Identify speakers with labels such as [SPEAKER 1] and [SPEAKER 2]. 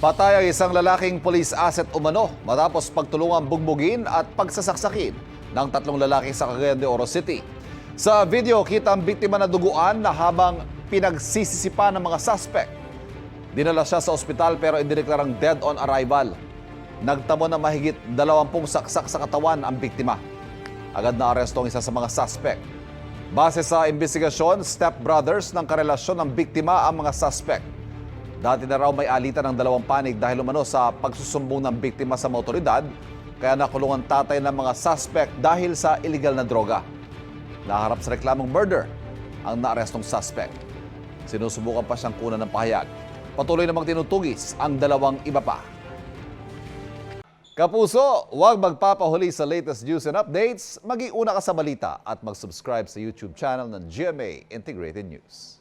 [SPEAKER 1] Patay ang isang lalaking police asset umano matapos pagtulungan bugbugin at pagsasaksakin ng tatlong lalaki sa Cagayan de Oro City. Sa video, kita ang biktima na duguan na habang pinagsisisipa ng mga suspect. Dinala siya sa ospital pero indineklarang dead on arrival. Nagtamo na mahigit 20 saksak sa katawan ang biktima. Agad na aresto ang isa sa mga suspect. Base sa investigasyon, stepbrothers ng karelasyon ng biktima ang mga suspect. Dati na raw may alitan ng dalawang panig dahil umano sa pagsusumbong ng biktima sa mga otoridad, kaya nakulungan tatay ng mga suspect dahil sa illegal na droga. Naharap sa reklamong murder ang naarestong suspect. Sinusubukan pa siyang kunan ng pahayag. Patuloy namang tinutugis ang dalawang iba pa. Kapuso, huwag magpapahuli sa latest news and updates. Mag-iuna ka sa balita at mag-subscribe sa YouTube channel ng GMA Integrated News.